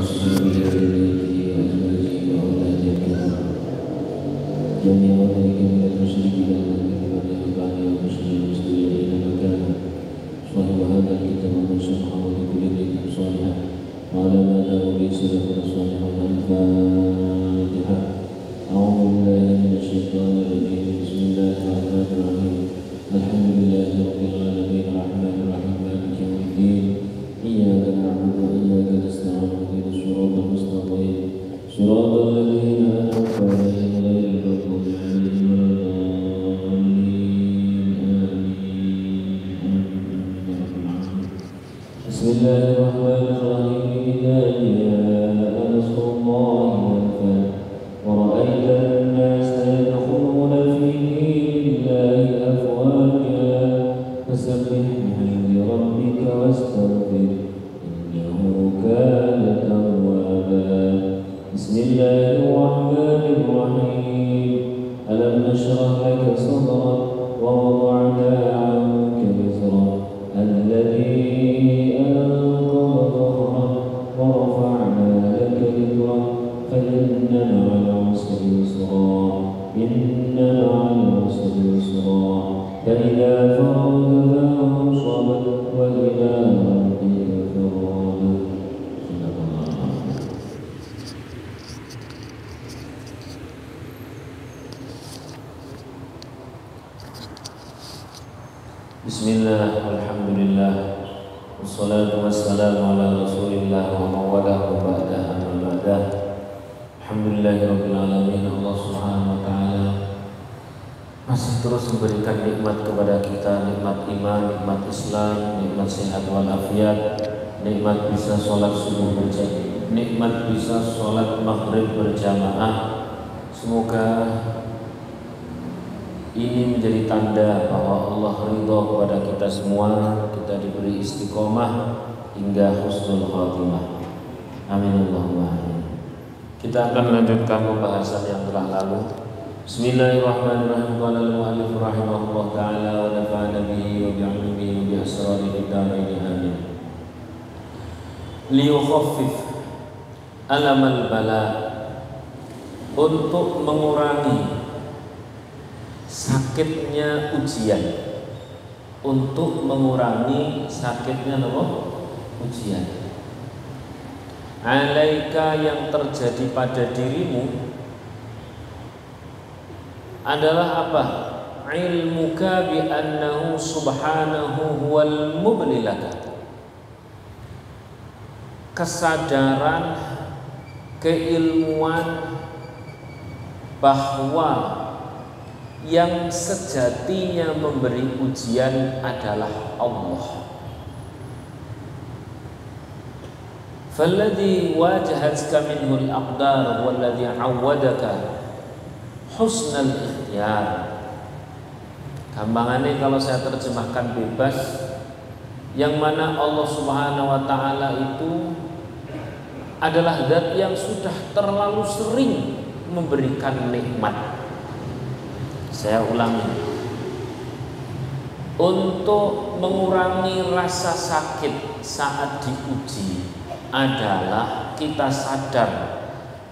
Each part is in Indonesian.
وأصحابه وذريته وأزواجه وأولاده جميع ذلك من المشركين الذين يتبعني والمسلمين مكانا صاحب هذا الكتاب ومن سمحه لكل بيت صالحا وعلى ما دعوا به سلفنا صالحا الفاتحة. أعوذ بالله من الشيطان الرجيم. بسم الله الرحمن الرحيم. الحمد لله رب العالمين الرحمن الرحيم مالك يوم الدين إياك نعبد وإياك نستعين اهدنا الصراط المستقيم صراط الذين أنعمت عليهم غير المغضوب عليهم ولا الضالين آمين. بسم الله الرحمن الرحيم. إذا جاء نصر الله والفتح ورأيت الناس يدخلون في دين الله أفواجا فسبح بحمد ربك واستغفر إنه كان توابا. بسم الله الرحمن الرحيم. ألم نشرح لك صدرك ووضعنا عنك وزرك الذي أنقض ظهرك ورفعنا لك ذكرك فإن مع العسر يسرا إن مع العسر يسرا فإذا فرغت فانصب وإلى ربك فارغب. Bismillah, alhamdulillah, wassalatu wassalamu ala rasulillah wa mawalahu ba'dah amma ba'dah. Alhamdulillahi rabbil alamin. Allah subhanahu wa ta'ala masih terus memberikan nikmat kepada kita, nikmat iman, nikmat Islam, nikmat sehat walafiat, nikmat bisa sholat subuh berjamaah, nikmat bisa sholat maghrib berjamaah. Semoga ini menjadi tanda bahwa Allah ridha kepada kita semua, kita diberi istiqomah hingga husnul khatimah. Amin Allahumma amin. Kita akan melanjutkan pembahasan yang telah lalu. Bismillahirrahmanirrahim. Qala al-mu'allif rahimahullah ta'ala wa nafa'ana bihi wa bi'ilmihi wa bi asrarihi fid dharain amin. Liyukhaffif alamal bala, untuk mengurangi sakitnya ujian, untuk mengurangi sakitnya ujian. Alaika, yang terjadi pada dirimu adalah apa? Ilmuka bi annahu subhanahu huwal mubli laka. Kesadaran, keilmuan bahwa yang sejatinya memberi ujian adalah Allah. Falladhi wajahatka minhul aqdar walladhi awwadaka husnal ikhtiyar. Gampangannya kalau saya terjemahkan bebas, yang mana Allah subhanahu wa ta'ala itu adalah zat yang sudah terlalu sering memberikan nikmat. Saya ulangi, untuk mengurangi rasa sakit saat diuji adalah kita sadar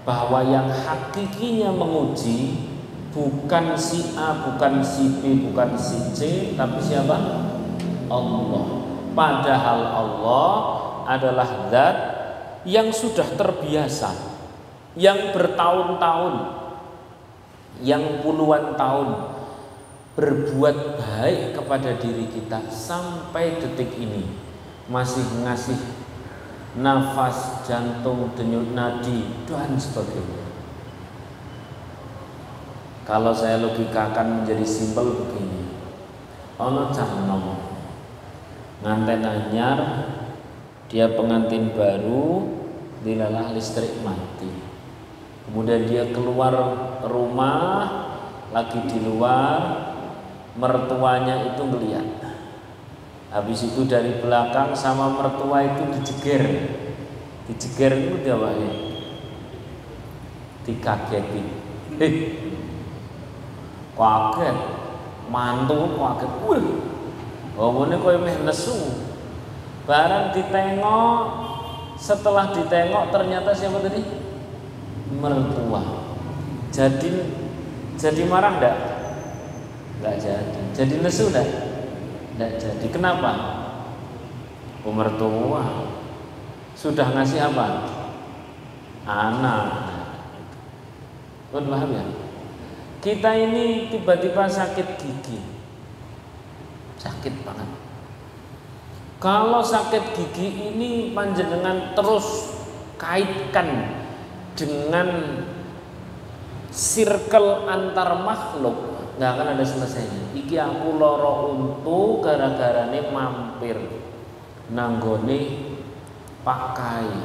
bahwa yang hakikinya menguji bukan si A, bukan si B, bukan si C, tapi siapa? Allah. Padahal Allah adalah zat yang sudah terbiasa, yang bertahun-tahun, yang puluhan tahun berbuat baik kepada diri kita sampai detik ini, masih ngasih nafas, jantung, denyut nadi dan sebagainya. Kalau saya logikakan menjadi simpel begini, ono cah nom nganten anyar, dia pengantin baru, dilalah listrik mati. Kemudian dia keluar rumah, lagi di luar, mertuanya itu ngeliat. Habis itu dari belakang sama mertua itu dijeger. Dijeger itu dia apa ya? Dikageti. Kaget, mantu kaget. Wih, ngomongnya koyo meh nesu. Barang ditengok Setelah ditengok ternyata siapa tadi? Mertua. Jadi marah enggak? Enggak jadi. Jadi nesu enggak? Enggak jadi. Kenapa? Mertua sudah ngasih apa? Anak. Kan paham ya? Kita ini tiba-tiba sakit gigi. Sakit banget. Kalau sakit gigi ini panjenengan terus kaitkan dengan circle antar makhluk, nggak akan ada selesainya. Iki aku loro untu gara-gara ini mampir nanggone Pak Kai.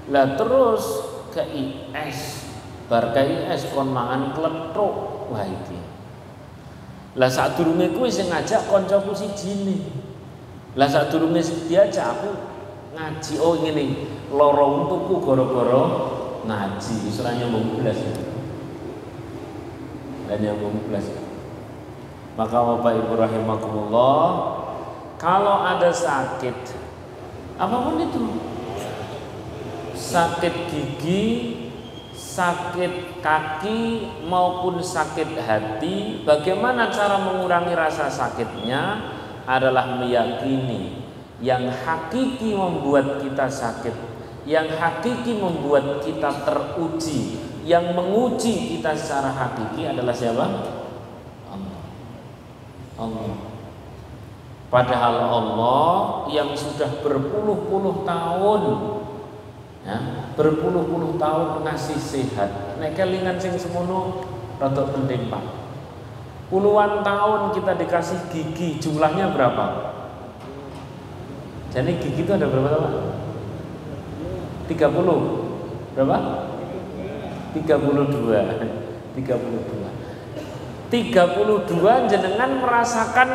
Lah terus ke IS, bar ke IS kon mangan klethuk. Wah iki. Lah sadurunge kuwi sing ngajak kancaku sijine. Lah sadurunge diajak aku ngaji, oh ngene, lara untuku gara-gara ngaji, wis ora nyambung blas. Lah nyambung blas. Maka Bapak Ibu rahimakumullah, kalau ada sakit apapun itu, sakit gigi, sakit kaki maupun sakit hati, bagaimana cara mengurangi rasa sakitnya? Adalah meyakini yang hakiki membuat kita sakit, yang hakiki membuat kita teruji, yang menguji kita secara hakiki adalah siapa? Allah. Padahal Allah yang sudah berpuluh-puluh tahun, ya, berpuluh-puluh tahun ngasih sehat. Nek kelingan sing semono rada penting Pak. Puluhan tahun kita dikasih gigi, jumlahnya berapa? Jadi gigi itu ada berapa Pak? 30. Berapa? 32. 32 jenengan merasakan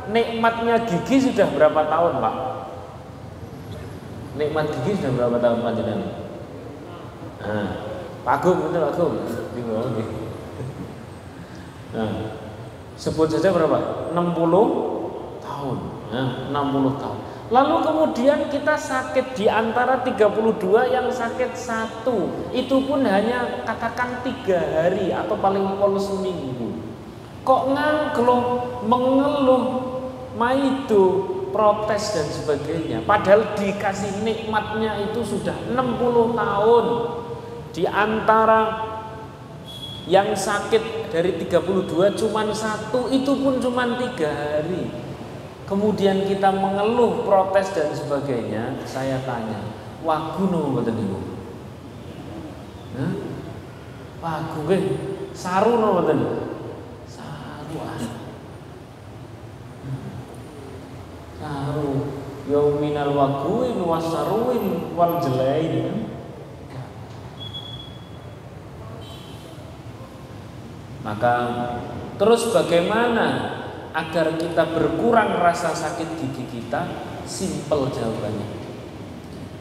nikmatnya gigi sudah berapa tahun Pak? Nikmat gigi sudah berapa tahun panjenengan? Nah, Pak Agung, betul Pak Agung. Nah, sebut saja berapa? 60 tahun. Nah, 60 tahun. Lalu kemudian kita sakit di antara 32 yang sakit satu, itu pun hanya katakan 3 hari atau paling pol seminggu. Kok nganggeluh, mengeluh, maido, protes dan sebagainya. Padahal dikasih nikmatnya itu sudah 60 tahun. Di antara yang sakit dari 32 cuman satu, itu pun cuman 3 hari. Kemudian kita mengeluh, protes dan sebagainya. Saya tanya, wagu no mboten niku? Hah? Wagu nggih, saru no mboten? Saru ah. Saru yauminal waguin wasaruin wal jelain. Maka terus bagaimana agar kita berkurang rasa sakit gigi kita? Simpel jawabannya.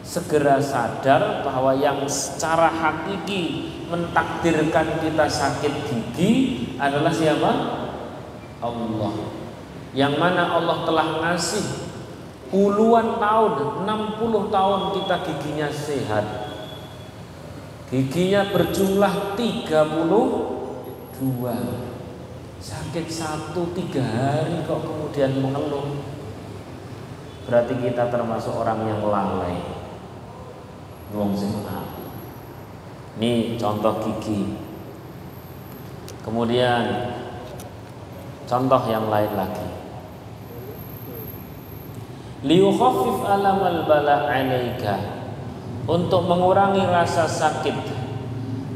Segera sadar bahwa yang secara hakiki mentakdirkan kita sakit gigi adalah siapa? Allah. Yang mana Allah telah ngasih puluhan tahun, 60 tahun kita giginya sehat. Giginya berjumlah 32. Sakit 1-3 hari kok kemudian mengeluh. Berarti kita termasuk orang yang lalai. Wong sing apik. Ini contoh gigi. Kemudian contoh yang lain lagi. Liyukhaffif alamal bala 'alaika, untuk mengurangi rasa sakit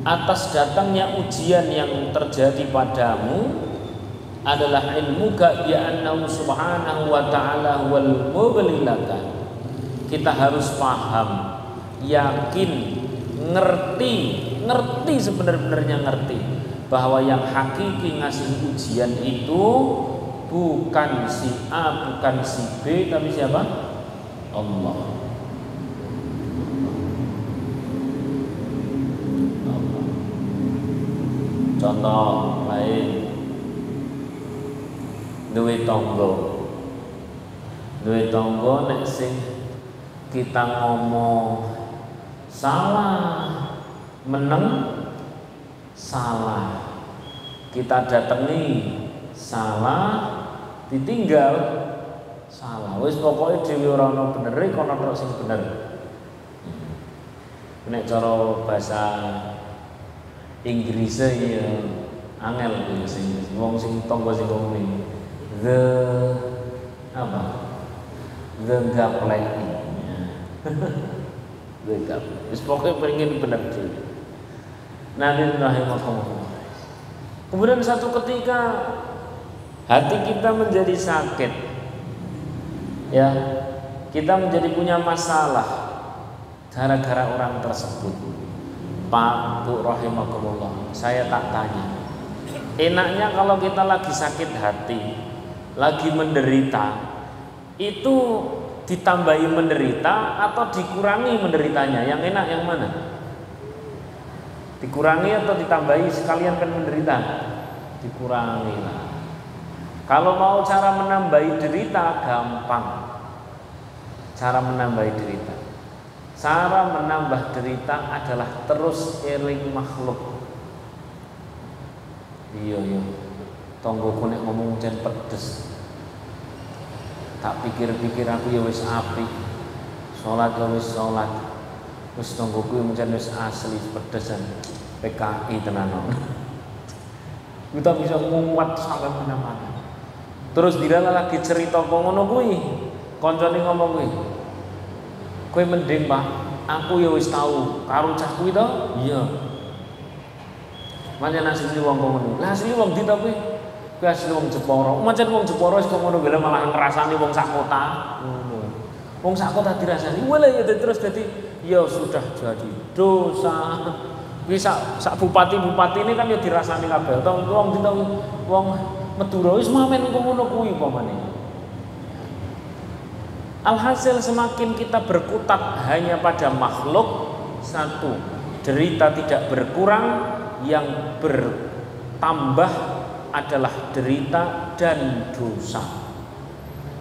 atas datangnya ujian yang terjadi padamu, adalah ilmuka bi annahu subhanahu wa ta'ala wal mublilaka. Kita harus paham, yakin, ngerti sebenar-benarnya ngerti bahwa yang hakiki ngasih ujian itu bukan si A, bukan si B, tapi siapa? Allah. Contoh lain, duwe tangga nek sing kita ngomong salah, meneng salah, kita datangi salah, ditinggal salah. Wis pokoke dhewe ora ono benere kono tok sing bener. Nek cara bahasa Inggris ya angel sing wong sing tangga sing ngomong the gaplek. The gaplek. Wis pokoke pengen bener dhewe. Nabi rahimahullah. Kemudian satu ketika hati kita menjadi sakit, ya, kita menjadi punya masalah gara-gara orang tersebut. Pak, Bu rahimakumullah, saya tak tanya, enaknya kalau kita lagi sakit hati, lagi menderita, itu ditambahi menderita atau dikurangi menderitanya? Yang enak yang mana? Dikurangi atau ditambahi sekalian kan menderita? Dikurangi lah. Kalau mau cara menambahi derita gampang. Cara menambahi derita. Cara menambah derita adalah terus eling makhluk. Iya. Tonggoku nek ngomong jan pedes. Tak pikir-pikir aku ya wis apik. Salat ya wis salat. Wis tonggoku jan wis asli pedesan. PKI tenan. Kita bisa nguat sampai mana-mana. Terus dilala lagi cerita kok ngono kuwi. Kancane ngomong kuwi. Kowe mending, Pak. Aku ya wis tahu karo cah kuwi to? Iya. Pancen asli wong kok ngono. Lah asli wong ndi to kuwi? Kuwi asli wong Jepara. Pancen wong Jepara wis kok ngono gila malah ngrasani wong sak kota. Ngono. Wong sak kota dirasani. Wala ya terus dadi ya sudah jadi dosa. Kuwi sak bupati-bupati ini kan ya dirasani kabeh. Wong ndi to wong Madura wis mamen ngono kuwi pamane. Alhasil semakin kita berkutat hanya pada makhluk, satu, derita tidak berkurang, yang bertambah adalah derita dan dosa.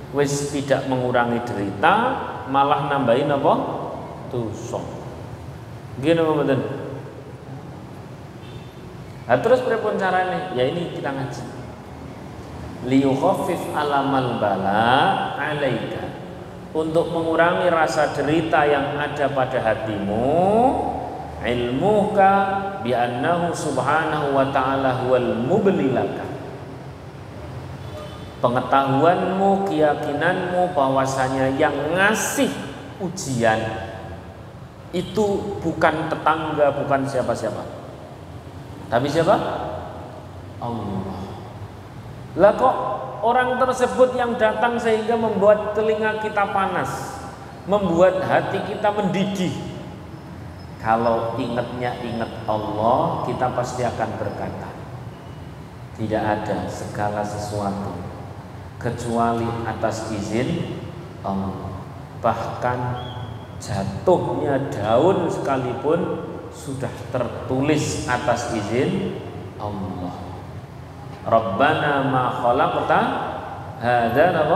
Wis tidak mengurangi derita, malah nambahin apa? Dosa. Gini apa betul? Nah, terus pripun carane? Ya ini kita ngaji. Liyukhaffif alamal bala alaika, untuk mengurangi rasa derita yang ada pada hatimu, ilmuka bi annahu subhanahu wa ta'ala huwal mubli laka, pengetahuanmu, keyakinanmu bahwasanya yang ngasih ujian itu bukan tetangga, bukan siapa-siapa, tapi siapa? Allah. Lah kok orang tersebut yang datang sehingga membuat telinga kita panas, membuat hati kita mendidih? Kalau ingatnya ingat Allah, kita pasti akan berkata, tidak ada segala sesuatu kecuali atas izin Allah. Bahkan jatuhnya daun sekalipun sudah tertulis atas izin Allah. Rabbana ma khalaqta hadza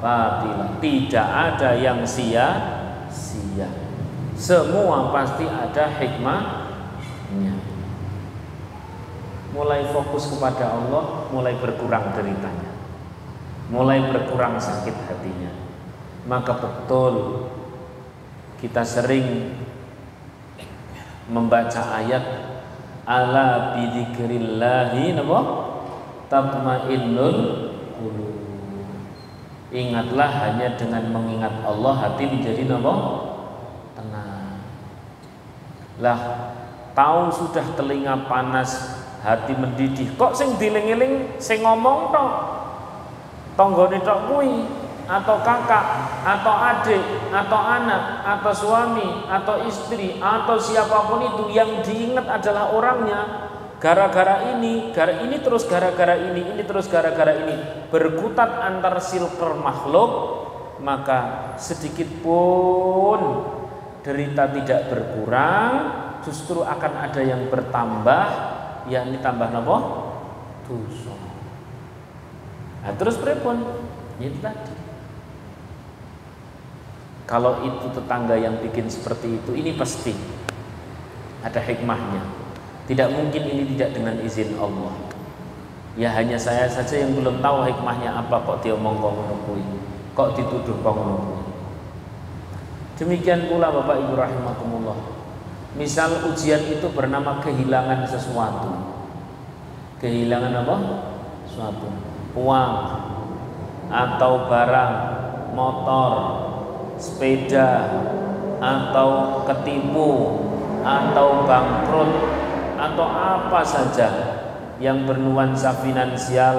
batila. Tidak ada yang sia-sia. Semua pasti ada hikmahnya. Mulai fokus kepada Allah, mulai berkurang deritanya, mulai berkurang sakit hatinya. Maka betul kita sering membaca ayat ala bidzikrillahi tatmainnul qulub. Ingatlah, hanya dengan mengingat Allah hati menjadi tenang. Lah, tahu sudah telinga panas, hati mendidih. Kok sing diling-iling sing ngomong tok? Tanggane tok kuwi, atau kakak, atau adik, atau anak, atau suami, atau istri, atau siapapun itu, yang diingat adalah orangnya. Gara-gara ini terus gara-gara ini terus gara-gara ini, berkutat antar silker makhluk, maka sedikit pun derita tidak berkurang, justru akan ada yang bertambah, yakni tambah napa? Dosa. Nah, terus pripun? Itu tadi. Kalau itu tetangga yang bikin seperti itu, ini pasti ada hikmahnya. Tidak mungkin ini tidak dengan izin Allah. Ya hanya saya saja yang belum tahu hikmahnya apa kok dia omong kok ngono kuwi, kok dituduh kok ngono kuwi. Demikian pula Bapak Ibu rahimakumullah. Misal ujian itu bernama kehilangan sesuatu. Kehilangan apa? Sesuatu. Uang atau barang, motor, sepeda, atau ketipu, atau bangkrut, atau apa saja yang bernuansa finansial.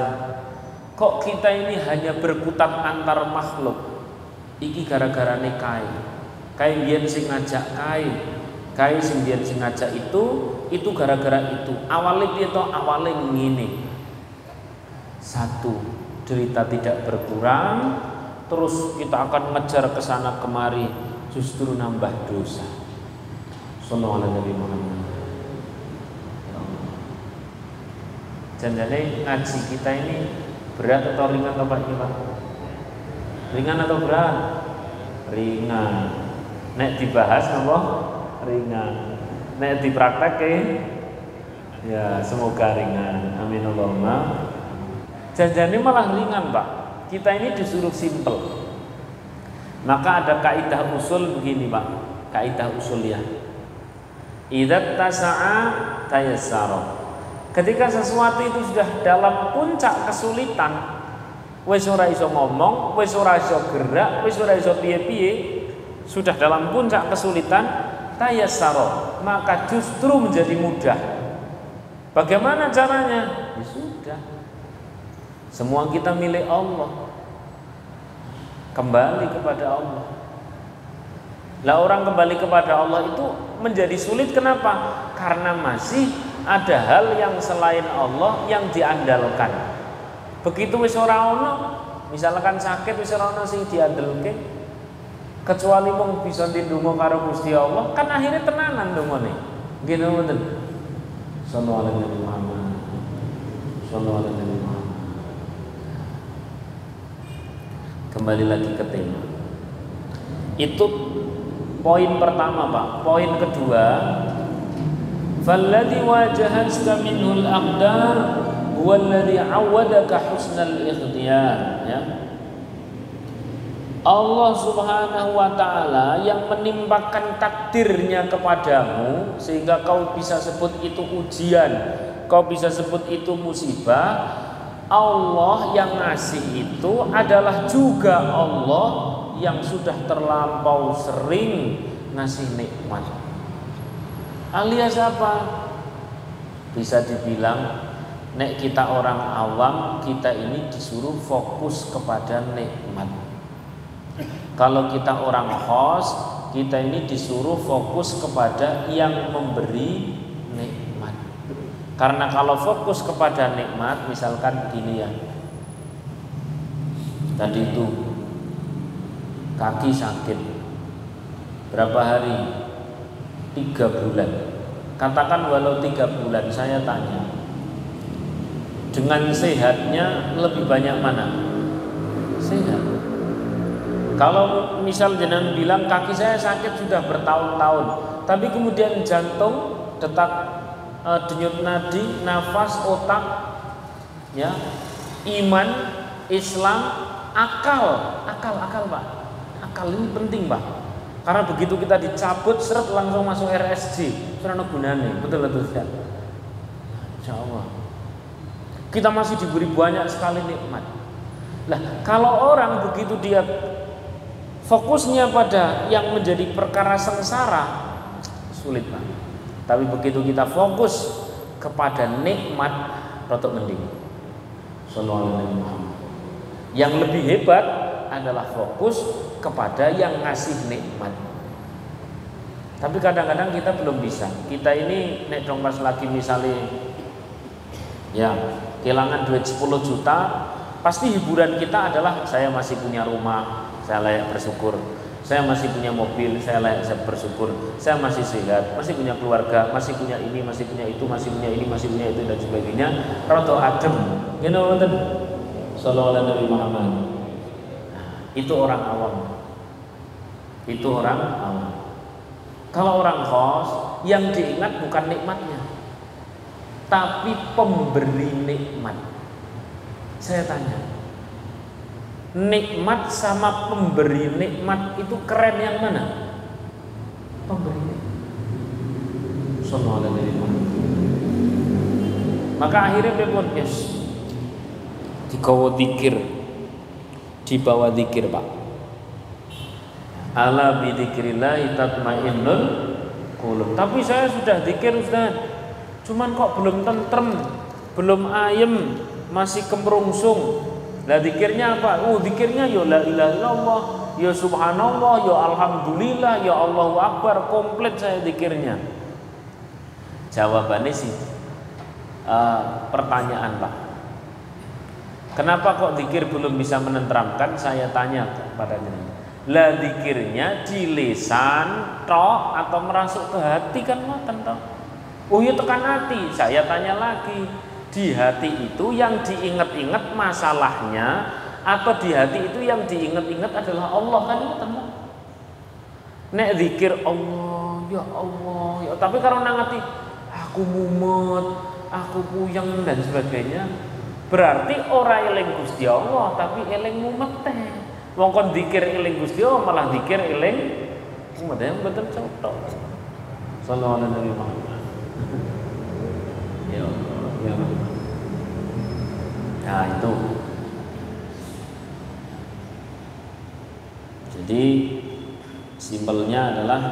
Kok kita ini hanya berkutat antar makhluk? Iki gara-gara kai. Kai biyen sing ngajak kai sing biyen sing ngajak itu gara-gara itu. Awalnya piye to? Awalnya ngene. Satu, derita tidak berkurang, terus kita akan ngejar ke sana kemari, justru nambah dosa. Sallallahu alaihi Muhammad. Jangan-jangan ngaji kita ini berat atau ringan Pak Pak? Ringan atau berat? Ringan. Nek dibahas apa? Ringan. Nek dipraktekke ya semoga ringan. Amin Allahumma. Jangan-jangan malah ringan Pak. Kita ini disuruh simple. Maka ada kaidah usul begini Pak. Kaidah usul ya. Idza tasa'a tayassara. Ketika sesuatu itu sudah dalam puncak kesulitan, wis ora iso ngomong, wis ora iso gerak, wis ora iso piye-piye, sudah dalam puncak kesulitan, tayassara, maka justru menjadi mudah. Bagaimana caranya? Ya sudah. Semua kita milik Allah. Kembali kepada Allah. Lah orang kembali kepada Allah itu menjadi sulit, kenapa? Karena masih ada hal yang selain Allah yang diandalkan. Begitu wis ora ono, misalkan sakit wis ora ono sing diandelke, kecuali mung bisa ndonga karo Gusti Allah, kan akhirnya tenanan ndongane. Nggih mboten. Sallallahu alaihi Muhammad. Sallallahu alaihi Muhammad. Kembali lagi ke tema. Itu poin pertama, Pak. Poin kedua, falladhi wajahaka minhul aqdar huwa alladhi 'awwadaka husnal ikhtiyar, ya. Allah Subhanahu wa taala yang menimpakan takdirnya kepadamu sehingga kau bisa sebut itu ujian, kau bisa sebut itu musibah. Allah yang ngasih itu adalah juga Allah yang sudah terlampau sering ngasih nikmat. Alias apa? Bisa dibilang nek kita orang awam, kita ini disuruh fokus kepada nikmat. Kalau kita orang khos, kita ini disuruh fokus kepada yang memberi nikmat. Karena kalau fokus kepada nikmat, misalkan begini ya, tadi itu kaki sakit berapa hari? 3 bulan. Katakan walau 3 bulan, saya tanya, dengan sehatnya lebih banyak mana? Sehat. Kalau misal jenengan bilang kaki saya sakit sudah bertahun-tahun, tapi kemudian jantung, detak denyut nadi, nafas, otak, ya, iman, Islam, akal Pak. Akal ini penting Pak. Karena begitu kita dicabut seret langsung masuk RSJ, karena gunanya, betul ya. Insya Allah. Kita masih diberi banyak sekali nikmat. Lah, kalau orang begitu dia fokusnya pada yang menjadi perkara sengsara, sulit Pak. Tapi begitu kita fokus kepada nikmat, rotok mending. Sallallahu alaihi Muhammad. Yang lebih hebat adalah fokus kepada yang ngasih nikmat. Tapi kadang-kadang kita belum bisa. Kita ini nek dong pas lagi misalnya ya kehilangan duit 10 juta, pasti hiburan kita adalah saya masih punya rumah, saya layak bersyukur. Saya masih punya mobil, saya layak bersyukur. Saya masih sehat, masih punya keluarga, masih punya ini, masih punya itu, masih punya ini, masih punya itu dan sebagainya. Roto adem, you know, sallallahu alaihi Muhammad. Itu orang awam. Itu orang awam. Kalau orang khos, yang diingat bukan nikmatnya, tapi pemberi nikmat. Saya tanya, nikmat sama pemberi nikmat itu keren yang mana? Pemberi nikmat. Sallallahu alaihi wasallam. Maka akhirnya dia pun digawa dzikir, dibawa dzikir, Pak. Ala bidzikrillah tatmainnul qulub. Tapi saya sudah dzikir, Ustaz. Cuman kok belum tentrem, belum ayem, masih kemerungsung. Lah dzikirnya apa? Dzikirnya ya la ilaha illallah, ya subhanallah, ya alhamdulillah, ya Allahu akbar, komplit saya dzikirnya. Jawabannya sih pertanyaan, Pak. Kenapa kok dzikir belum bisa menenteramkan? Saya tanya kepada jenengan. Lah dzikirnya di lisan tok atau merasuk ke hati kan ngoten tok. Oh ya tekan hati. Saya tanya lagi, di hati itu yang diingat-ingat masalahnya atau di hati itu yang diingat-ingat adalah Allah kan ngoten tok. Nek dzikir Allah, ya Allah, ya tapi kalau nang hati aku mumet, aku puyeng dan sebagainya, berarti ora eling Gusti Allah tapi eling mumet teh. Wong kon dzikir eling Gusti Allah malah dzikir eling umat yang betul cocok. Sallallahu alaihi wasallam. Ya Allah, ya Allah. Nah itu. Jadi simpelnya adalah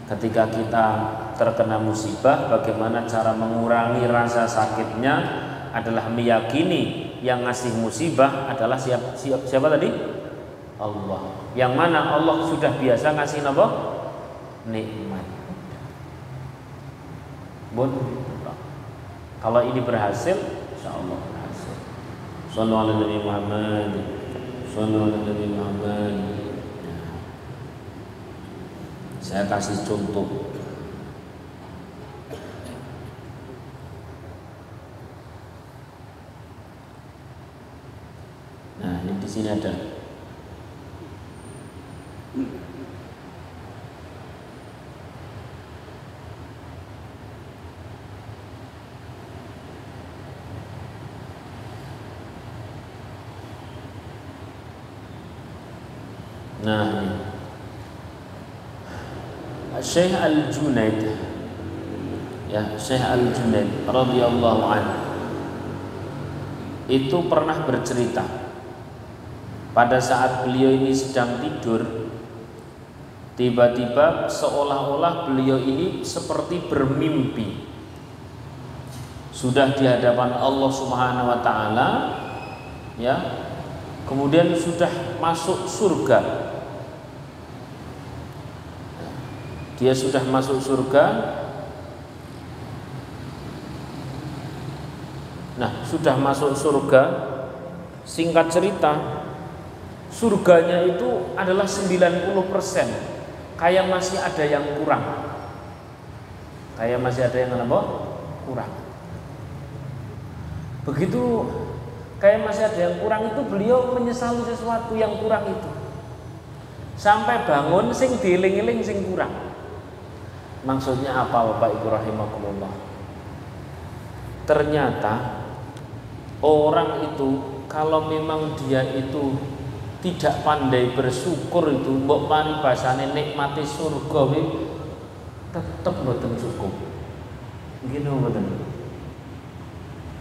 ketika kita terkena musibah, bagaimana cara mengurangi rasa sakitnya adalah meyakini yang ngasih musibah adalah siapa tadi? Allah. Yang mana Allah sudah biasa ngasih apa? Nikmat. Kalau ini berhasil, insyaallah berhasil. Sallallahu alaihi Muhammad. Sallallahu alaihi Muhammad. Saya kasih contoh. Nah, ini di sini ada. Nah, ini Syekh Al-Junaid, ya Syekh Al-Junaid radhiyallahu anhu itu pernah bercerita pada saat beliau ini sedang tidur, tiba-tiba seolah-olah beliau ini seperti bermimpi sudah di hadapan Allah Subhanahu wa taala, ya. Kemudian sudah masuk surga. Dia sudah masuk surga. Nah, sudah masuk surga. Singkat cerita, surganya itu adalah 90%. Kayak masih ada yang kurang. Kayak masih ada yang apa? Kurang. Begitu kayak masih ada yang kurang itu, beliau menyesali sesuatu yang kurang itu. Sampai bangun sing dieling-eling sing kurang. Maksudnya apa Bapak Ibu rahimakumullah? Ternyata orang itu kalau memang dia itu tidak pandai bersyukur itu, mbok paribasane nikmati surga tetep mboten cukup. Gini mboten.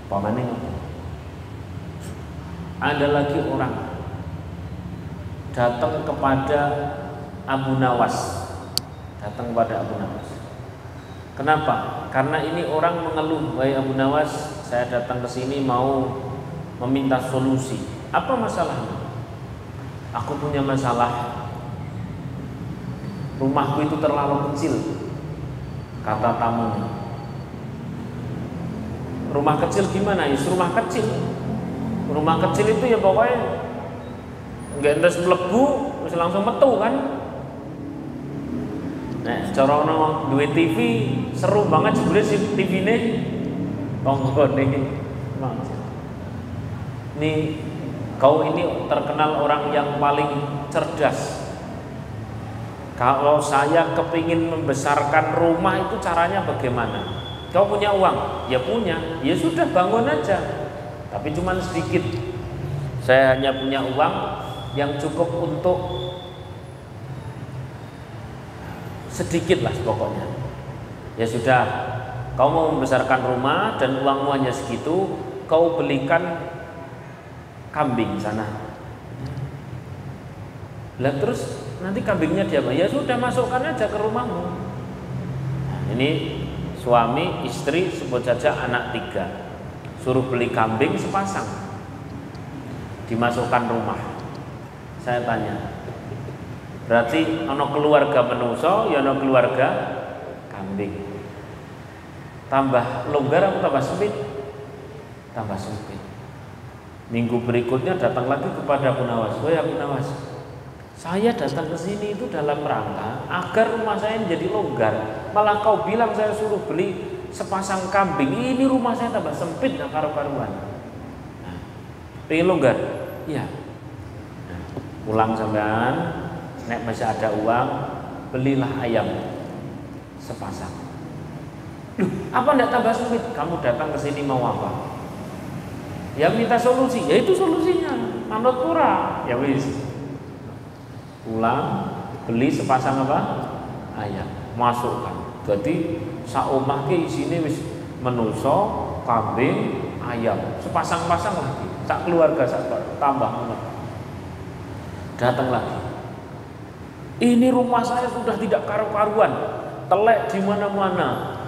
Pamane ada lagi orang datang kepada Abu Nawas. Datang kepada Abu Nawas. Kenapa? Karena ini orang mengeluh, wahai Abu Nawas, saya datang ke sini mau meminta solusi. Apa masalahnya? Aku punya masalah. Rumahku itu terlalu kecil, kata tamunya. Rumah kecil gimana? Rumah kecil. Rumah kecil itu ya pokoknya nggak entas mlebu, terus langsung metu kan. Nah, cara ono duwe TV seru banget jebule si TV-ne tonggone. Nih kau ini terkenal orang yang paling cerdas. Kalau saya kepingin membesarkan rumah itu caranya bagaimana? Kau punya uang? Ya punya. Ya sudah, bangun aja. Tapi cuma sedikit. Saya hanya punya uang yang cukup untuk sedikit lah pokoknya. Ya sudah, kau mau membesarkan rumah dan uangmu hanya segitu, kau belikan kambing sana. Lah terus nanti kambingnya diapa? Ya sudah, masukkan aja ke rumahmu. Nah, ini suami, istri, sebut saja anak 3, suruh beli kambing sepasang, dimasukkan rumah. Saya tanya, berarti ono keluarga manusia, ya ono keluarga kambing. Tambah longgar atau tambah sempit? Tambah sempit. Minggu berikutnya datang lagi kepada Abu Nawas. Woi Abu Nawas, saya datang ke sini itu dalam rangka agar rumah saya menjadi longgar. Malah kau bilang saya suruh beli sepasang kambing. Ini rumah saya tambah sempit, gak karu-karuan. Nah, pengen longgar? Iya. Nah, pulang sampean, nek masih ada uang, belilah ayam sepasang. Loh, apa ndak tambah sempit? Kamu datang ke sini mau apa? Ya minta solusi. Ya itu solusinya. Manut pura. Ya wis. Pulang, beli sepasang apa? Ayam, masukkan. Jadi sak omah ki isine wis manusa, kambing, ayam, sepasang-pasang lagi. Sak keluarga sak tambah ngono. Datang lagi. Ini rumah saya sudah tidak karu-karuan, telek di mana-mana.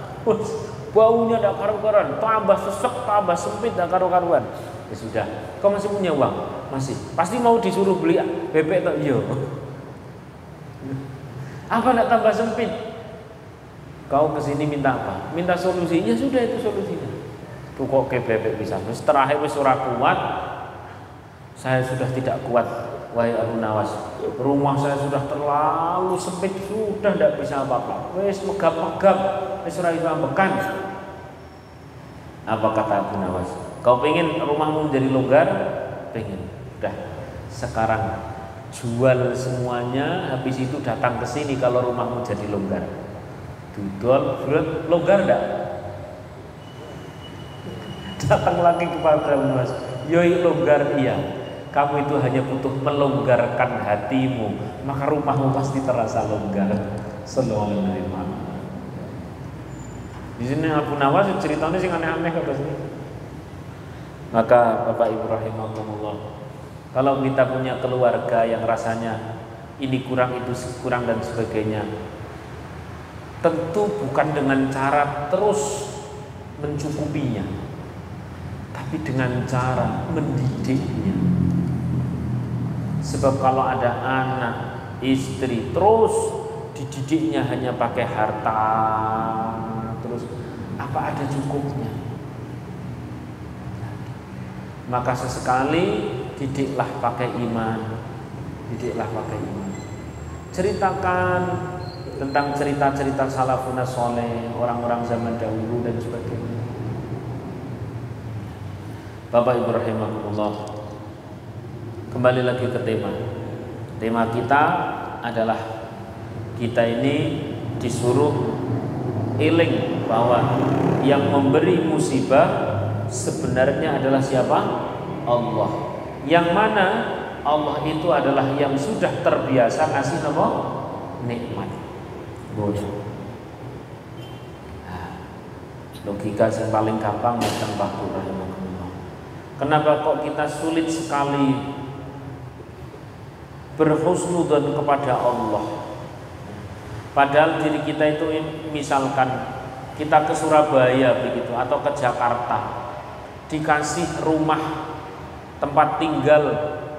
Baunya tidak karu-karuan, tambah sesek, tambah sempit, tidak karu-karuan. Ya sudah, kau masih punya uang? Masih. Pasti mau disuruh beli bebek tak? Iya. Apa tidak tambah sempit? Kau kesini minta apa? Minta solusi. Ya sudah, itu solusinya. Tuh kok ke bebek bisa. Terus terakhir wis ora kuat. Saya sudah tidak kuat. Wahai Abu Nawas, rumah saya sudah terlalu sempit, sudah tidak bisa apa-apa. Wis megap-megap, wis ora iso ambekan. Apa kata Abu Nawas? Kau pengen rumahmu menjadi longgar? Pengen. Udah. Sekarang jual semuanya, habis itu datang ke sini kalau rumahmu jadi longgar. Dudol, longgar enggak? Datang lagi kepada Abu Nawas. Yoi longgar, iya. Kamu itu hanya butuh melonggarkan hatimu, maka rumahmu pasti terasa longgar. Sallallahu alaihi wasallam. Di sini Abu Nawas ceritanya sing aneh-aneh kata sini. Maka Bapak Ibu rahimakumullah, kalau kita punya keluarga yang rasanya ini kurang, itu kurang dan sebagainya, tentu bukan dengan cara terus mencukupinya, tapi dengan cara mendidiknya. Sebab kalau ada anak, istri terus dididiknya hanya pakai harta, terus apa ada cukupnya? Maka sesekali didiklah pakai iman, didiklah pakai iman. Ceritakan tentang cerita-cerita salafun saleh, orang-orang zaman dahulu dan sebagainya. Bapak Ibu rahimakumullah, kembali lagi ke tema. Tema kita adalah kita ini disuruh eling bahwa yang memberi musibah sebenarnya adalah siapa? Allah. Yang mana Allah itu adalah yang sudah terbiasa ngasih apa? Nikmat. Boleh. Logika yang paling gampang tentang Bapak rahimahullah. Kenapa kok kita sulit sekali berhusnudzon kepada Allah? Padahal diri kita itu, misalkan kita ke Surabaya begitu atau ke Jakarta, dikasih rumah tempat tinggal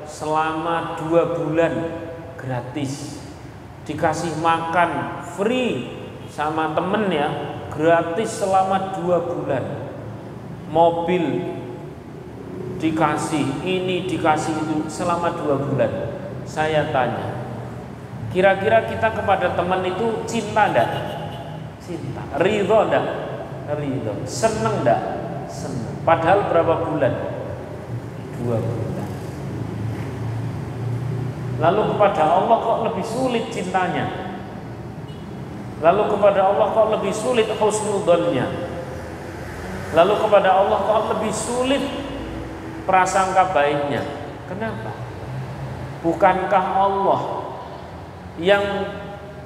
selama 2 bulan gratis, dikasih makan free sama temen ya, gratis selama 2 bulan, mobil dikasih, ini dikasih itu selama 2 bulan. Saya tanya, kira-kira kita kepada teman itu cinta enggak? Cinta. Ridho enggak? Ridho. Seneng enggak? Seneng. Padahal berapa bulan? 2 bulan. Lalu kepada Allah kok lebih sulit cintanya? Lalu kepada Allah kok lebih sulit husnudzonnya. Lalu kepada Allah kok lebih sulit prasangka baiknya. Kenapa? Bukankah Allah yang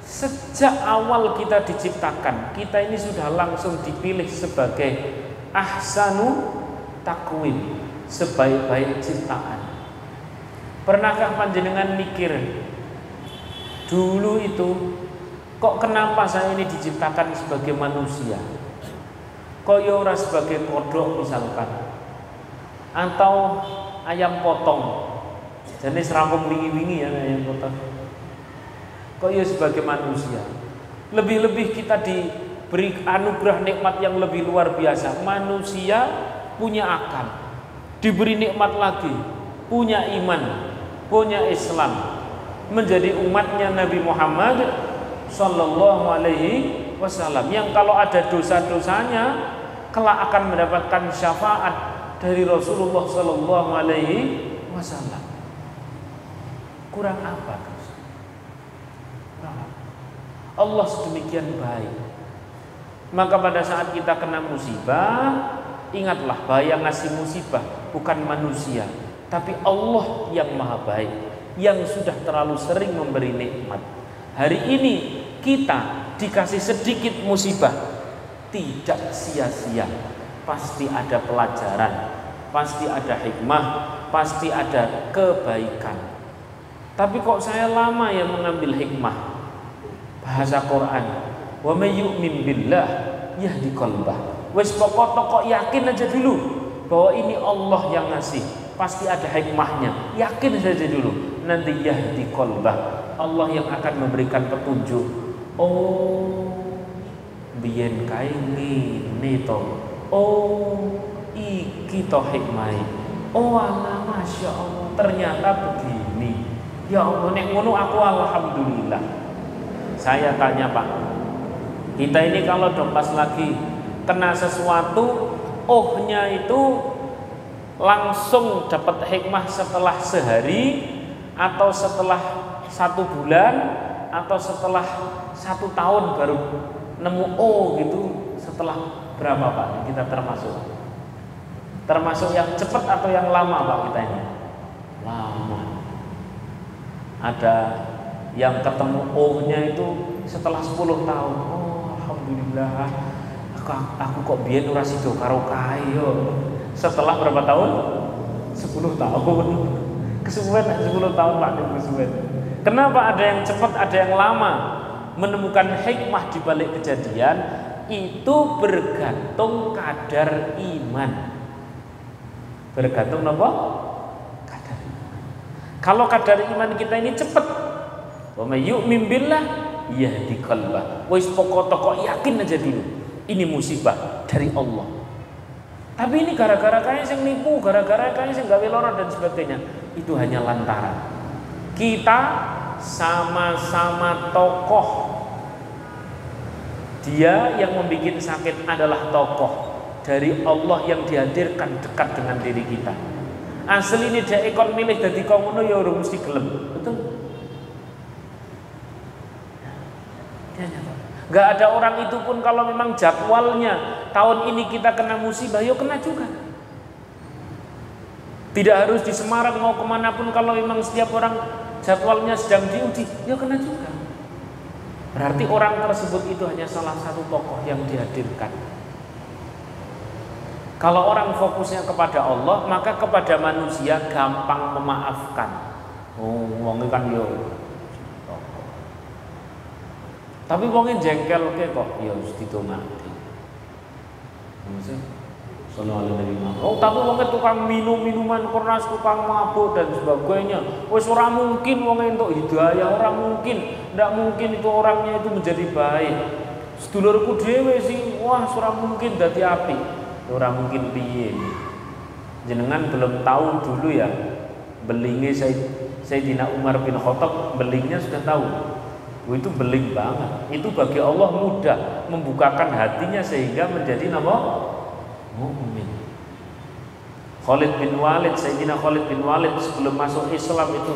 sejak awal kita diciptakan, kita ini sudah langsung dipilih sebagai ahsanu takwim, sebaik-baik ciptaan. Pernahkah panjenengan mikir dulu itu kok kenapa saya ini diciptakan sebagai manusia? Kok ya ora sebagai kodok misalkan, atau ayam potong. Jenis rampung wingi-wingi ya ayam potong. Kok ya sebagai manusia? Lebih-lebih kita diberi anugerah nikmat yang lebih luar biasa. Manusia punya akal, diberi nikmat lagi, punya iman, punya Islam, menjadi umatnya Nabi Muhammad Sallallahu Alaihi Wasallam, yang kalau ada dosa-dosanya kelak akan mendapatkan syafaat dari Rasulullah Sallallahu Alaihi Wasallam. Kurang apa? Allah sedemikian baik. Maka pada saat kita kena musibah, ingatlah bahwa yang ngasih musibah bukan manusia, tapi Allah yang maha baik, yang sudah terlalu sering memberi nikmat. Hari ini kita dikasih sedikit musibah, tidak sia-sia. Pasti ada pelajaran, pasti ada hikmah, pasti ada kebaikan. Tapi kok saya lama ya mengambil hikmah? Bahasa Quran, wa may yu'min billah yahdi qalbah. Wes pokok yakin aja dulu bahwa ini Allah yang ngasih, pasti ada hikmahnya. Yakin saja dulu, nanti yahdi qalbah, Allah yang akan memberikan petunjuk. Oh, biyen kae ngene to. Oh, iki to hikmah. Oh, Allah, masya Allah, ternyata begini. Ya Allah, nek ngono aku alhamdulillah. Saya tanya Pak, kita ini kalau pas lagi kena sesuatu, ohnya itu langsung dapat hikmah setelah sehari, atau setelah 1 bulan, atau setelah 1 tahun baru nemu oh gitu, setelah berapa Pak kita termasuk yang cepat atau yang lama Pak kita ini? Lama. Ada yang ketemu ohnya itu setelah 10 tahun. Oh, alhamdulillah. Aku kok biyen ora sida karo kae yo. Setelah berapa tahun? 10 tahun. Kesuwen 10 tahun Pak kesuwen. Kenapa ada yang cepat, ada yang lama? Menemukan hikmah di balik kejadian itu bergantung kadar iman. Bergantung apa? Kadar iman. Kalau kadar iman kita ini cepat, wa may yu'min billah yahdi qalbah. Wis pokok-pokok yakin aja dulu. Ini musibah dari Allah. Tapi ini gara-gara kaya sing nipu, gara-gara kaya sing gawe lara dan sebagainya. Itu hanya lantaran kita sama-sama tokoh. Dia yang membuat sakit adalah tokoh dari Allah yang dihadirkan dekat dengan diri kita. Asli ini dia ikon milih dadi komono ya ora mesti gelem. Betul? Gak ada orang itu pun kalau memang jadwalnya tahun ini kita kena musibah, ya kena juga. Tidak harus di Semarang, mau kemanapun kalau memang setiap orang jadwalnya sedang diuji, ya kena juga. Berarti orang tersebut itu hanya salah satu tokoh yang dihadirkan. Kalau orang fokusnya kepada Allah, maka kepada manusia gampang memaafkan. Oh, wong kan yo. Tapi wongnya jengkel ke kok, ya harus ditungati. Maksudnya, sallallahu alaihi wasallam. Oh, tapi wongnya tukang minuman keras, tukang mabuk dan sebagainya. Wes ora mungkin wongnya untuk hidayah, ora mungkin. Ndak mungkin itu orangnya itu menjadi baik. Sedulurku dhewe sih, wah ora mungkin dadi apik. Ora mungkin piye. Jenengan belum tahu dulu ya. Belingnya Sayyidina Umar bin Khattab, belingnya sudah tahu. Itu beling banget. Itu bagi Allah mudah membukakan hatinya sehingga menjadi nama mukmin. Khalid bin Walid, Sayyidina Khalid bin Walid sebelum masuk Islam itu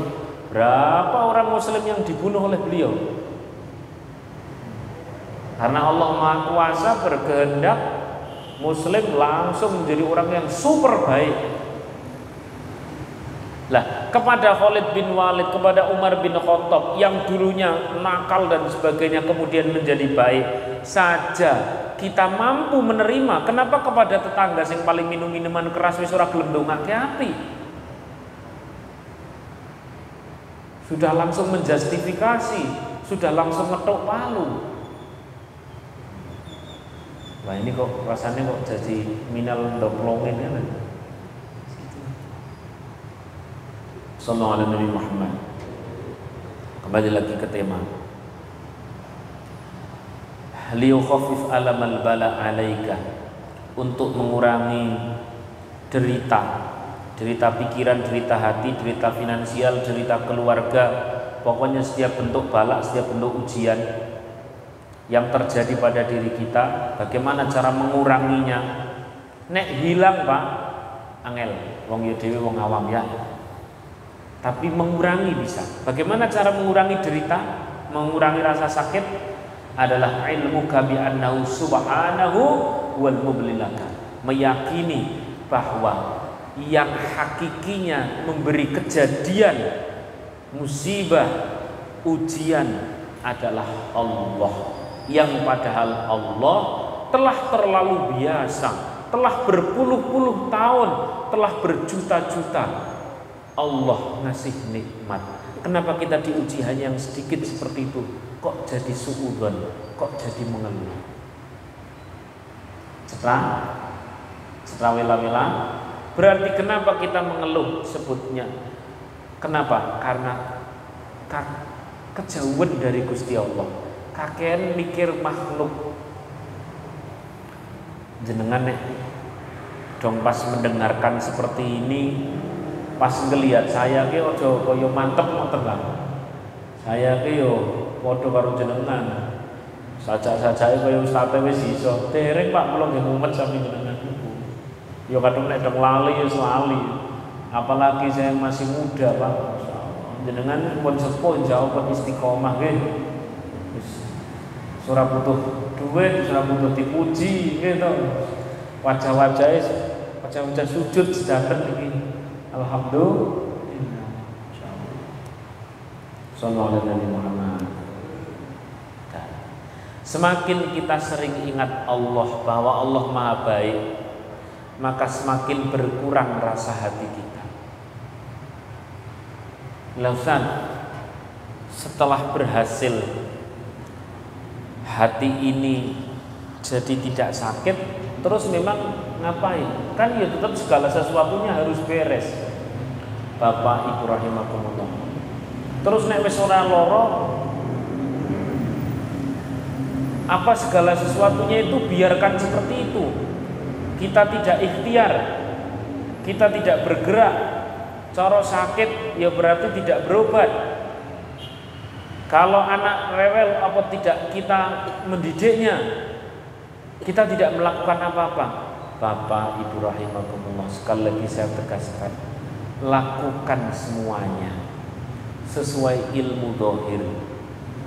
berapa orang Muslim yang dibunuh oleh beliau? Karena Allah Maha Kuasa berkehendak Muslim langsung menjadi orang yang super baik. Lah, kepada Khalid bin Walid, kepada Umar bin Khattab yang dulunya nakal dan sebagainya kemudian menjadi baik saja kita mampu menerima. Kenapa kepada tetangga yang paling minum minuman keras wis ora gelem ndongake api? Sudah langsung menjustifikasi, sudah langsung ngetok palu. Wah, ini kok rasanya kok jadi minal ndoplongin ya. Sallallahu alaihi Nabi Muhammad. Kembali lagi ke tema. Liyukhaffif alamal bala alaika, untuk mengurangi derita pikiran, derita hati, derita finansial, derita keluarga, pokoknya setiap bentuk bala, setiap bentuk ujian yang terjadi pada diri kita, bagaimana cara menguranginya? Nek hilang Pak, angel, wong ya dhewe wong awam ya. Tapi mengurangi bisa. Bagaimana cara mengurangi derita, mengurangi rasa sakit? Adalah ilmu bi annahu subhanahu wal mublilaka. Meyakini bahwa yang hakikinya memberi kejadian musibah, ujian adalah Allah, yang padahal Allah telah terlalu biasa, telah berpuluh-puluh tahun, telah berjuta-juta Allah ngasih nikmat. Kenapa kita diuji hanya yang sedikit seperti itu? Kok jadi suudzon? Kok jadi mengeluh? Setelah wela-wela, berarti kenapa kita mengeluh sebutnya? Kenapa? Karena kejauhan dari Gusti Allah. Kakean mikir makhluk. Jenengan nek dong pas mendengarkan seperti ini, pas ngelihat saya ki ojo koyo mantep ngoten lah. Saya ki yo padha karo jenengan. Sajak-sajake koyo ustate wis iso. Dereng Pak kula nggih mumet sami jenengan. Yo kadung nek dong lali yo lali. Apalagi saya masih muda, Pak. Jenengan pun sepuh jauh ke istiqomah nggih. Wis ora butuh duit, ora butuh dipuji gitu. Wajah-wajah sujud sedanten iki. Alhamdulillah. Sallallahu alaihi Muhammad. Semakin kita sering ingat Allah bahwa Allah Maha Baik, maka semakin berkurang rasa hati kita. Lausan setelah berhasil hati ini jadi tidak sakit, terus memang ngapain? Kan ya tetap segala sesuatunya harus beres. Bapak Ibu rahimakumullah. Terus nek wis ora lara, apa segala sesuatunya itu biarkan seperti itu. Kita tidak ikhtiar, kita tidak bergerak. Cara sakit ya berarti tidak berobat. Kalau anak rewel apa tidak kita mendidiknya, kita tidak melakukan apa-apa. Bapak Ibu rahimakumullah, sekali lagi saya tegaskan, lakukan semuanya sesuai ilmu dohir.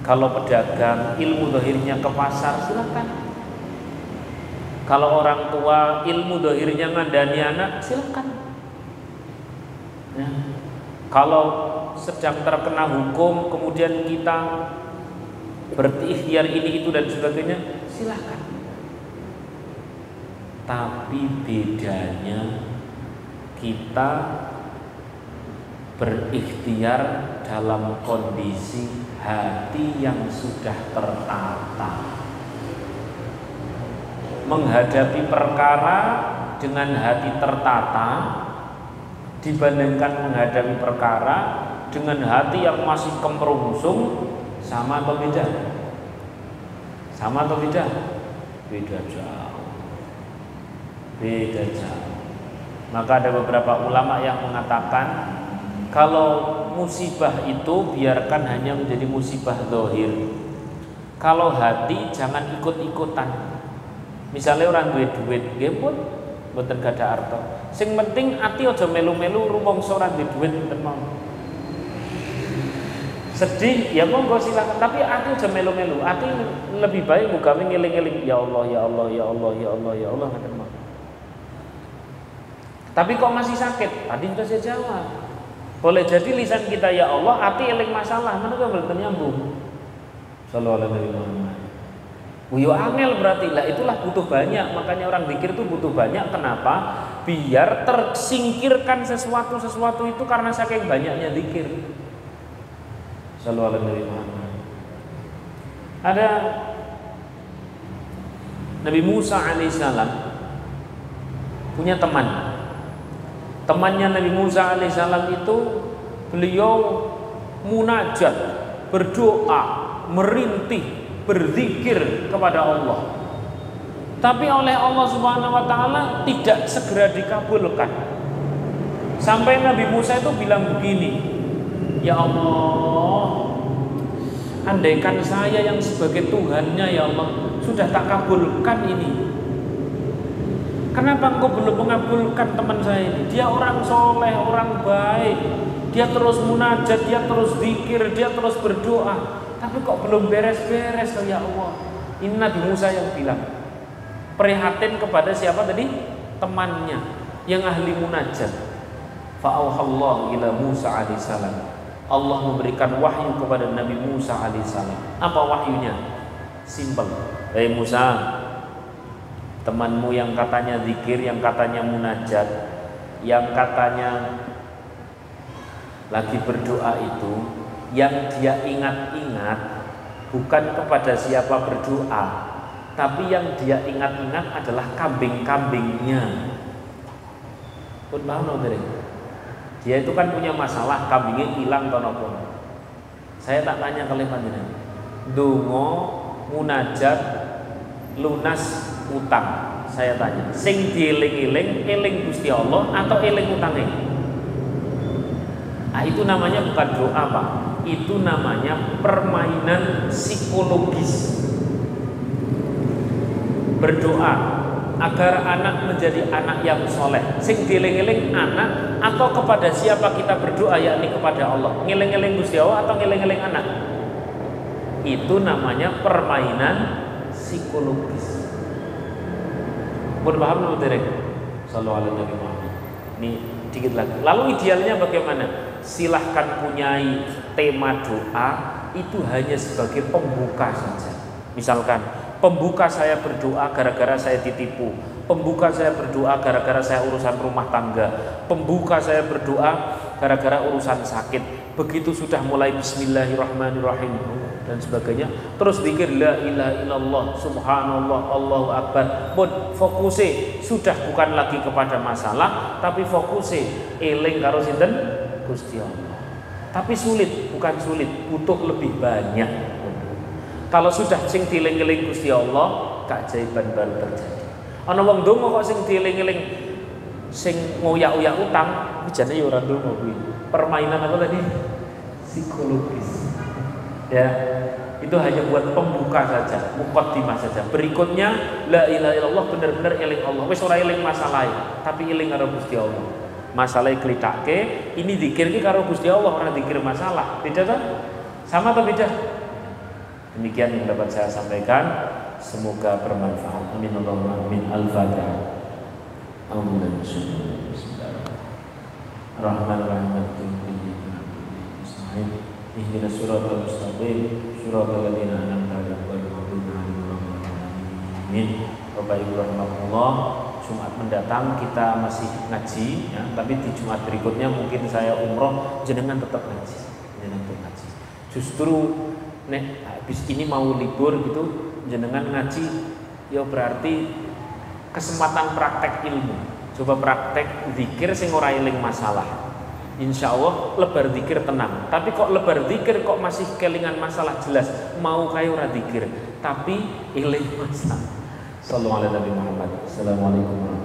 Kalau pedagang ilmu dohirnya ke pasar, silakan. Kalau orang tua ilmu dohirnya ngandani anak, silakan. Ya. Kalau sedang terkena hukum kemudian kita berikhtiar ini itu dan sebagainya, silakan. Tapi bedanya kita berikhtiar dalam kondisi hati yang sudah tertata. Menghadapi perkara dengan hati tertata dibandingkan menghadapi perkara dengan hati yang masih kemerungsung, sama atau beda? Sama atau beda? Beda jauh. Beda jauh. Maka ada beberapa ulama yang mengatakan kalau musibah itu biarkan hanya menjadi musibah zahir. Kalau hati jangan ikut-ikutan. Misalnya orang duit nggih pun mboten gadah arta. Sing penting ati aja melu-melu rumangsa ora duwe duit mboten mau. sedih ya monggo silakan, tapi ati aja melu-melu. Ati lebih baik muga ngeling-eling ya Allah ya Allah ya Allah ya Allah ya Allah ngoten mawon. Tapi kok masih sakit? Tadi sudah saya jawab. Boleh jadi lisan kita ya Allah, ati eling masalah, mana kok mboten nyambung. Sallallahu alaihi wasallam. Yo angel berarti lah, itulah butuh banyak. Makanya orang zikir itu butuh banyak. Kenapa? Biar tersingkirkan sesuatu itu karena saking banyaknya zikir. Sallallahu alaihi wasallam. Ada Nabi Musa alaihissalam punya teman. Temannya Nabi Musa alaihissalam itu beliau munajat, berdoa, merintih, berzikir kepada Allah. Tapi oleh Allah Subhanahu wa taala tidak segera dikabulkan. Sampai Nabi Musa itu bilang begini, "Ya Allah, andaikan saya yang sebagai Tuhannya ya Allah sudah tak kabulkan ini. Kenapa engkau belum mengabulkan teman saya ini? Dia orang soleh, orang baik. Dia terus munajat, dia terus zikir, dia terus berdoa. Tapi kok belum beres-beres ya Allah." Ini Nabi Musa yang bilang. Prihatin kepada siapa tadi? Temannya yang ahli munajat. Fa'auhallahu ila Musa alaihissalam. Allah memberikan wahyu kepada Nabi Musa alaihissalam. Apa wahyunya? Simpel. Hei Musa, temanmu yang katanya zikir, yang katanya munajat, yang katanya lagi berdoa itu, yang dia ingat-ingat bukan kepada siapa berdoa, tapi yang dia ingat-ingat adalah kambing-kambingnya. Pun paham dari? Dia itu kan punya masalah, kambingnya hilang atau apa. Saya tak tanya ke panjenengan. Dongo munajat lunas utang. Saya tanya, sing dieling-eling eling Gusti Allah atau eling utangnya? Nah, itu namanya bukan doa, Pak. Itu namanya permainan psikologis. Berdoa agar anak menjadi anak yang soleh. Sing dieling-eling anak atau kepada siapa kita berdoa, yakni kepada Allah. Ngeling-eling Gusti Allah atau ngeling-eling anak? Itu namanya permainan psikologis. Paham belum derek? Sallallahu alaihi wasallam. Ini dikit lagi. Lalu idealnya bagaimana? Silahkan punyai tema doa itu hanya sebagai pembuka saja. Misalkan pembuka saya berdoa gara-gara saya ditipu. Pembuka saya berdoa gara-gara saya urusan rumah tangga. Pembuka saya berdoa gara-gara urusan sakit. Begitu sudah mulai bismillahirrahmanirrahim dan sebagainya, terus zikir la ilaha illallah subhanallah Allahu akbar. Fokusnya sudah bukan lagi kepada masalah, tapi fokusnya eling karo sinten? Gusti Allah. Tapi sulit, bukan sulit, butuh lebih banyak. Kalau sudah sing dieling-eling Gusti Allah, keajaiban baru terjadi. Ana wong ndonga kok sing dieling-eling sing ngoyak-oyak utang, bijane ya ora ndonga kuwi. Permainan apa tadi? Psikologis. Ya, itu hanya buat pembuka saja, muqaddimah saja. Berikutnya la ilaha illallah benar-benar eling Allah. Wis ora eling masalah, tapi eling karo Gusti Allah. Masalah klitake, ini zikir ki karo Gusti Allah, ora zikir masalah. Beda kan? Sama atau beda? Demikian yang dapat saya sampaikan. Semoga bermanfaat. Amin Allahumma amin. Al-Fatihah. Bismillahirrahmanirrahim. Ihdinas siratal mustaqim, siratal ladzina an'amta 'alaihim ghairil maghdubi 'alaihim waladdallin. Bapak Ibu rahimakumullah, Jumat mendatang kita masih ngaji ya, tapi di Jumat berikutnya mungkin saya umroh, jenengan tetap ngaji. Justru nek habis ini mau libur gitu, jenengan ngaji ya berarti kesempatan praktek ilmu. Coba praktek zikir sing ora eling masalah. Insya Allah lebar zikir tenang. Tapi kok lebar zikir kok masih kelingan masalah, jelas mau kayak ora zikir tapi eling masalah. Sallallahu alaihi Muhammad. Assalamualaikum warahmatullahi wabarakatuh.